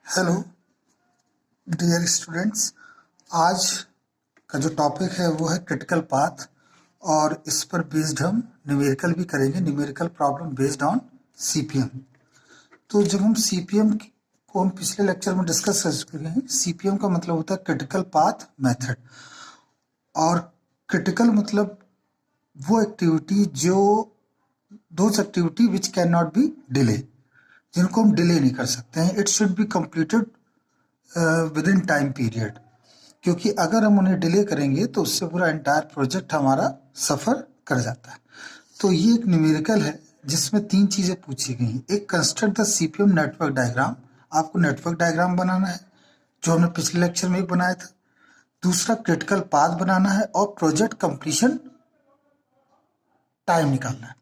Hello dear students, आज का जो टॉपिक है वो है क्रिटिकल पाथ और इस पर बेस्ड हम न्यूमेरिकल भी करेंगे, numerical problem based on CPM. तो जब हम सीपीएम को हम पिछले लेक्चर में डिस्कस कर चुके हैं, सीपीएम का मतलब होता है क्रिटिकल पाथ मेथड, और क्रिटिकल मतलब वो एक्टिविटी जो those activity which can not be delay, जिनको हम डिले नहीं कर सकते हैं। It should be completed with in time period, क्योंकि अगर हम उन्हें डिले करेंगे तो उससे पूरा एंटायर प्रोजेक्ट हमारा सफ़र कर जाता है। तो ये एक न्यूमेरिकल है जिसमें 3 चीज़ें पूछी गई हैं। एक, construct the CPM network diagram, आपको नेटवर्क डायग्राम बनाना है जो हमने पिछले लेक्चर में एक बनाया था। दूसरा, क्रिटिकल पाथ बनाना है और प्रोजेक्ट कंप्लीशन टाइम निकालना है।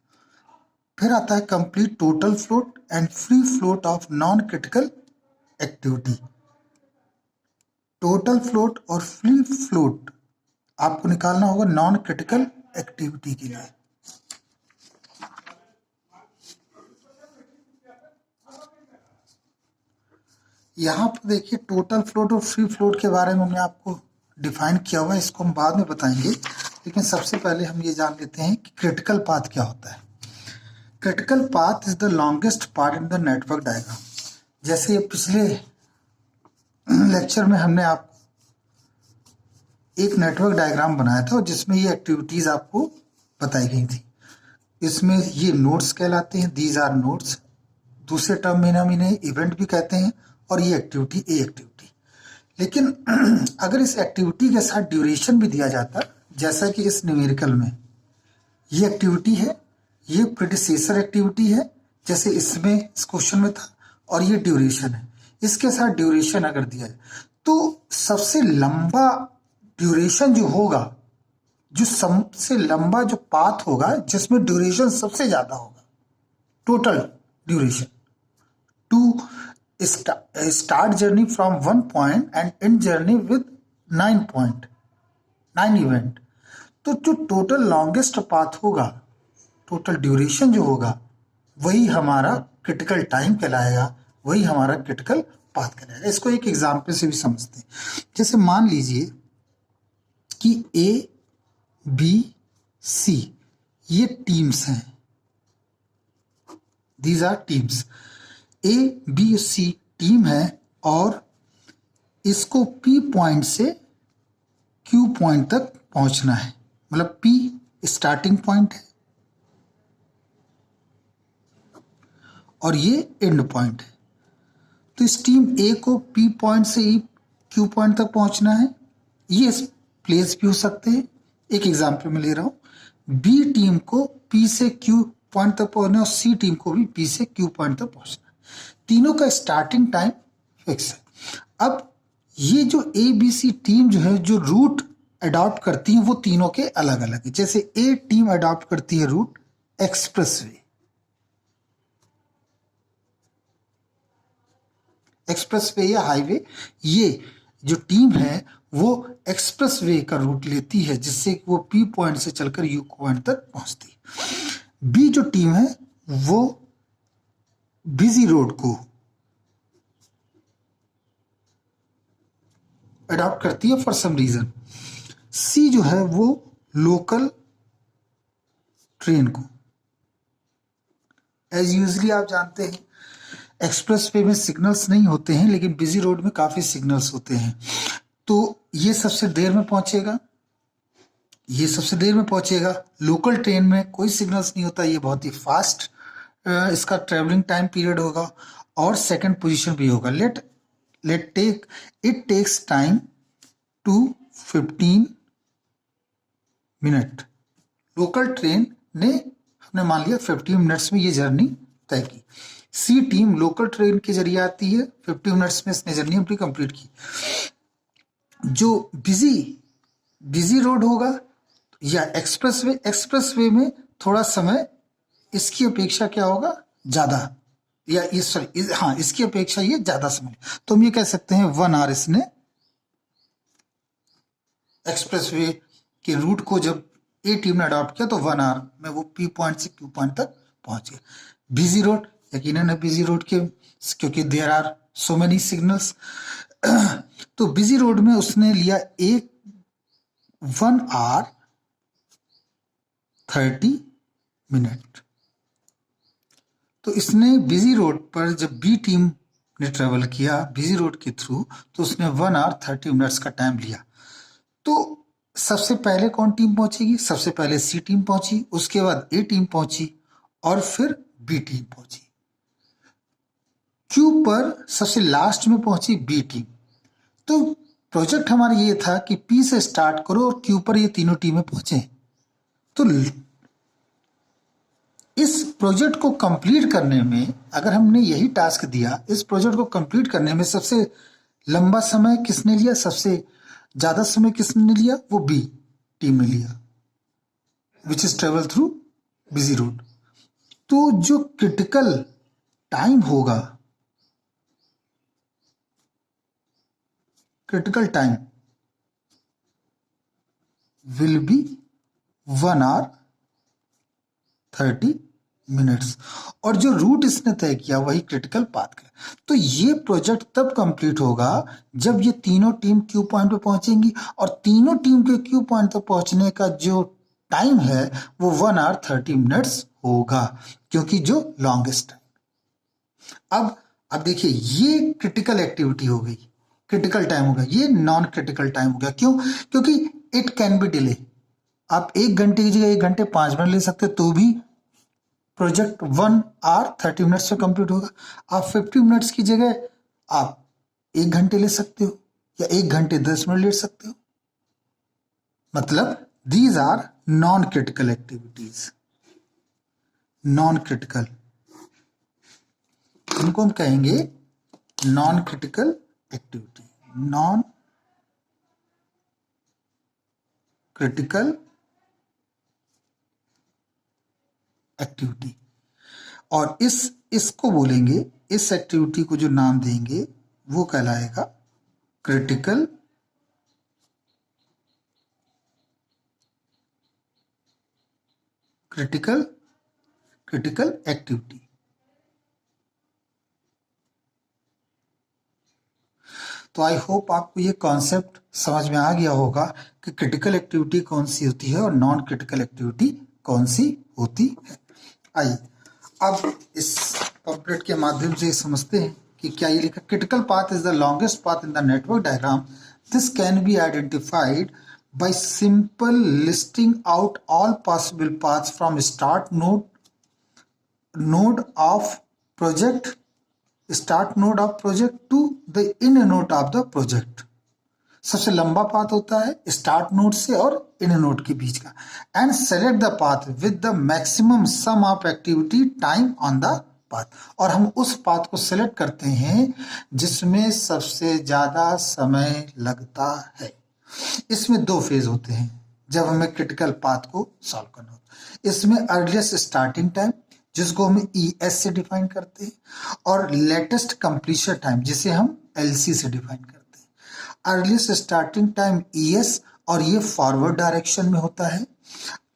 फिर आता है complete total float and free float of non critical activity. Total float और फ्री फ्लोट आपको निकालना होगा नॉन क्रिटिकल एक्टिविटी के लिए। यहाँ पर देखिए, टोटल फ्लोट और फ्री फ्लोट के बारे में हमने आपको डिफाइन किया हुआ है, इसको हम बाद में बताएंगे। लेकिन सबसे पहले हम ये जान लेते हैं कि क्रिटिकल पाथ क्या होता है। Critical path is the longest part in the network diagram. जैसे पिछले लेक्चर में हमने आपको एक नेटवर्क डायग्राम बनाया था और जिसमें ये एक्टिविटीज आपको बताई गई थी। इसमें ये नोड्स कहलाते हैं, दीज आर नोड्स। दूसरे टर्म में हम इन्हें इवेंट भी कहते हैं, और ये एक्टिविटी ए एक्टिविटी। लेकिन अगर इस एक्टिविटी के साथ ड्यूरेशन भी दिया जाता, जैसा कि इस न्यूमेरिकल में ये एक्टिविटी है, ये प्रीडिसेसर एक्टिविटी है जैसे इसमें इस क्वेश्चन में था, और ये ड्यूरेशन है। इसके साथ ड्यूरेशन अगर दिया जाए तो सबसे लंबा ड्यूरेशन जो होगा, जो सबसे लंबा जो पाथ होगा जिसमें ड्यूरेशन सबसे ज्यादा होगा, total duration to start journey from 1 point end end journey with 9 event. तो जो टोटल लॉन्गेस्ट पाथ होगा, टोटल ड्यूरेशन जो होगा, वही हमारा क्रिटिकल टाइम कहलाएगा, वही हमारा क्रिटिकल पाथ कहलाएगा। इसको एक एग्जाम्पल से भी समझते हैं। जैसे मान लीजिए कि ए बी सी ये टीम्स हैं, these are teams. A B C team है और इसको पी पॉइंट से क्यू पॉइंट तक पहुंचना है। मतलब पी स्टार्टिंग पॉइंट है और ये एंड पॉइंट है। तो इस टीम ए को पी पॉइंट से क्यू पॉइंट तक पहुंचना है। ये प्लेस भी हो सकते हैं, एक एग्जाम्पल में ले रहा हूं। बी टीम को पी से क्यू पॉइंट तक पहुंचना है और सी टीम को भी पी से क्यू पॉइंट तक पहुंचना है। तीनों का स्टार्टिंग टाइम फिक्स है। अब ये जो ए बी सी टीम जो है, जो रूट अडॉप्ट करती है वो तीनों के अलग अलग है। जैसे ए टीम अडॉप्ट करती है रूट एक्सप्रेसवे, एक्सप्रेसवे या हाईवे। ये जो टीम है वो एक्सप्रेसवे का रूट लेती है जिससे वो पी पॉइंट से चलकर यू पॉइंट तक पहुंचती है। बी जो टीम है वो बिजी रोड को अडॉप्ट करती है फॉर सम रीजन। सी जो है वो लोकल ट्रेन को। एज यूजली आप जानते हैं एक्सप्रेस वे में सिग्नल्स नहीं होते हैं, लेकिन बिजी रोड में काफी सिग्नल्स होते हैं। तो ये सबसे देर में पहुंचेगा, ये सबसे देर में पहुंचेगा। लोकल ट्रेन में कोई सिग्नल्स नहीं होता, ये बहुत ही फास्ट इसका ट्रेवलिंग टाइम पीरियड होगा और सेकंड पोजीशन भी होगा। Let take it takes time to 15 minute. Local train ने हमने मान लिया 15 मिनट्स में ये जर्नी तय की। सी टीम लोकल ट्रेन के जरिए आती है, 50 मिनट्स में इसने जर्नी अपनी कंप्लीट की। जो बिजी रोड होगा या एक्सप्रेसवे में थोड़ा समय इसकी अपेक्षा क्या होगा, ज्यादा, या इसकी अपेक्षा ये ज्यादा समय। तो हम ये कह सकते हैं 1 आवर इसने एक्सप्रेसवे के रूट को जब ए टीम ने अडॉप्ट किया तो 1 आवर में वो पी पॉइंट से क्यू पॉइंट तक पहुंच गया। बिजी रोड, यकीनन है बिजी रोड के, क्योंकि there are so many signals. तो बिजी रोड में उसने लिया 1 आवर 30 मिनट। तो इसने बिजी रोड पर जब बी टीम ने ट्रेवल किया बिजी रोड के थ्रू, तो उसने 1 आवर 30 मिनट्स का टाइम लिया। तो सबसे पहले कौन टीम पहुंचेगी? सबसे पहले सी टीम पहुंची, उसके बाद ए टीम पहुंची और फिर बी टीम पहुंची। क्यू पर सबसे लास्ट में पहुंची बी टीम। तो प्रोजेक्ट हमारा ये था कि पी से स्टार्ट करो और क्यू पर ये तीनों टीमें पहुंचे। तो इस प्रोजेक्ट को कंप्लीट करने में, अगर हमने यही टास्क दिया, इस प्रोजेक्ट को कंप्लीट करने में सबसे लंबा समय किसने लिया, सबसे ज्यादा समय किसने लिया? वो बी टीम ने लिया, which is travel through busy road. तो जो क्रिटिकल टाइम होगा, critical time will be 1 hour 30 minutes. और जो रूट इसने तय किया वही क्रिटिकल पाथ का। तो ये प्रोजेक्ट तब कंप्लीट होगा जब ये तीनों टीम क्यू पॉइंट पे पहुंचेंगी, और तीनों टीम के क्यू पॉइंट तक पहुंचने का जो टाइम है वो 1 आवर 30 मिनट्स होगा, क्योंकि जो लॉन्गेस्ट टाइम। अब देखिए, ये क्रिटिकल एक्टिविटी हो गई, क्रिटिकल टाइम हो गया। ये नॉन क्रिटिकल टाइम हो गया। क्यों? क्योंकि इट कैन बी डिले। आप 1 घंटे की जगह 1 घंटे 5 मिनट ले सकते, तो भी प्रोजेक्ट 1 आवर 30 मिनट्स से कंप्लीट होगा। आप 50 मिनट्स की जगह आप 1 घंटे ले सकते हो, या 1 घंटे 10 मिनट ले सकते हो। मतलब these are non critical activities. Non critical, इनको हम कहेंगे non critical activity. Non critical activity. और इसको बोलेंगे, इस एक्टिविटी को जो नाम देंगे वो कहलाएगा क्रिटिकल एक्टिविटी। तो आई होप आपको ये कॉन्सेप्ट समझ में आ गया होगा कि क्रिटिकल एक्टिविटी कौन सी होती है और नॉन क्रिटिकल एक्टिविटी कौन सी होती है। आइए अब इस पम्पलेट के माध्यम से समझते हैं कि क्या ये लिखा, critical path is the longest path in the network diagram. This can be identified by simple listing out all possible paths from start node of project to the end node of the project। सबसे लंबा path होता है start node से और इन node के बीच का। And select the path with the maximum some of activity time on the path. और हम उस पाथ को सेलेक्ट करते हैं जिसमें सबसे ज्यादा समय लगता है। इसमें 2 फेज होते हैं जब हमें क्रिटिकल पाथ को सॉल्व करना होता है। इसमें अर्लीस्ट स्टार्टिंग टाइम, जिसको हम ES से डिफाइन करते हैं, और लेटेस्ट कंप्लीशन टाइम, जिसे हम LC से डिफाइन करते हैं। अर्लीस्ट स्टार्टिंग टाइम ES, और ये फॉरवर्ड डायरेक्शन में होता है।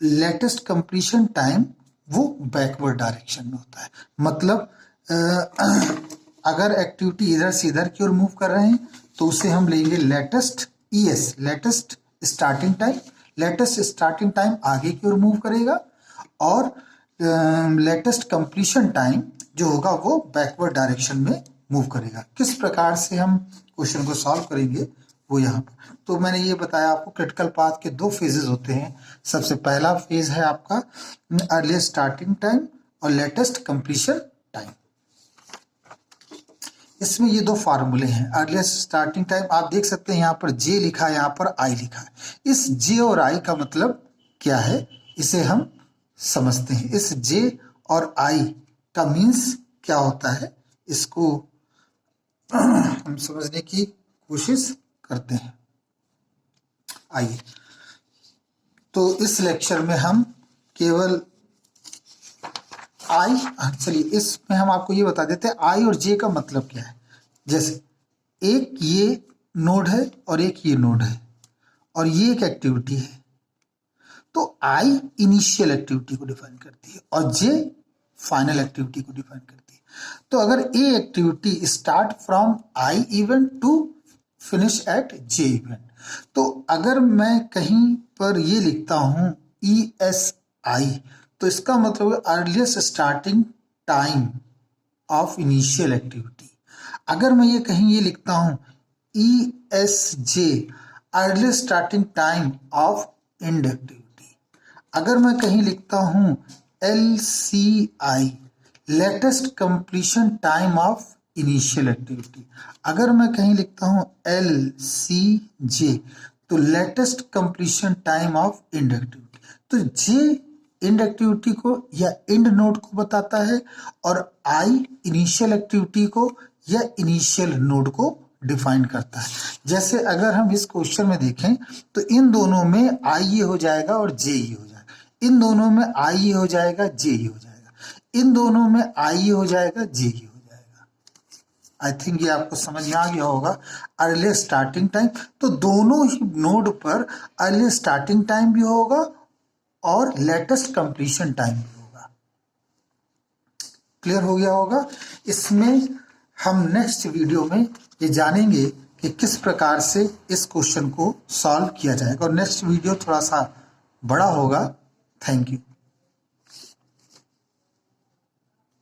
लेटेस्ट कंप्लीशन टाइम वो बैकवर्ड डायरेक्शन में होता है। मतलब अगर एक्टिविटी इधर से इधर की ओर मूव कर रहे हैं तो उसे हम लेंगे latest ES, latest starting time. Latest starting time आगे की ओर मूव करेगा, और लेटेस्ट कंप्लीशन टाइम जो होगा वो बैकवर्ड डायरेक्शन में मूव करेगा। किस प्रकार से हम क्वेश्चन को सॉल्व करेंगे वो यहाँ पर। तो मैंने ये बताया आपको क्रिटिकल पाथ के 2 फेजेस होते हैं। सबसे पहला फेज है आपका अर्लीस्ट स्टार्टिंग टाइम और लेटेस्ट कंप्लीशन टाइम। इसमें ये 2 फार्मूले हैं। अर्लीस्ट स्टार्टिंग टाइम आप देख सकते हैं, यहाँ पर J लिखा है, यहाँ पर I लिखा है। इस J और I का मतलब क्या है इसे हम समझते हैं। इस J और I का मीन्स क्या होता है, इसको हम समझने की कोशिश करते हैं। आइए, तो इस लेक्चर में हम केवल चलिए इसमें हम आपको ये बता देते हैं I और J का मतलब क्या है। जैसे एक ये नोड है और एक ये नोड है, और ये एक एक्टिविटी है, तो I इनिशियल एक्टिविटी को डिफाइन करती है और J फाइनल एक्टिविटी को डिफाइन करती है। तो अगर a activity start from I event to finish at J event, तो अगर मैं कहीं पर ये लिखता हूं ESI, तो इसका मतलब है earliest starting time of initial activity. अगर मैं ये कहीं ये लिखता हूं ESJ, earliest starting time of and activity. अगर मैं कहीं लिखता हूं LCI, latest completion time of initial activity. अगर मैं कहीं लिखता हूं LCJ, तो latest completion time of and activity. तो जे एंड एक्टिविटी को या एंड नोड को बताता है, और आई इनिशियल एक्टिविटी को या इनिशियल नोड को डिफाइन करता है। जैसे अगर हम इस क्वेश्चन में देखें तो इन दोनों में आई ये हो जाएगा और जे ये हो जाएगा, इन दोनों में आई ये हो जाएगा, जे ये हो जाएगा, इन दोनों में आई ये हो जाएगा, जे ये हो जाएगा। आई थिंक ये आपको समझ में आ गया होगा। अर्ली स्टार्टिंग टाइम, तो दोनों ही नोड पर अर्ली स्टार्टिंग टाइम भी होगा और लेटेस्ट कंप्लीशन टाइम भी होगा। क्लियर हो गया होगा। इसमें हम नेक्स्ट वीडियो में ये जानेंगे कि किस प्रकार से इस क्वेश्चन को सॉल्व किया जाएगा, और नेक्स्ट वीडियो थोड़ा सा बड़ा होगा। Thank you.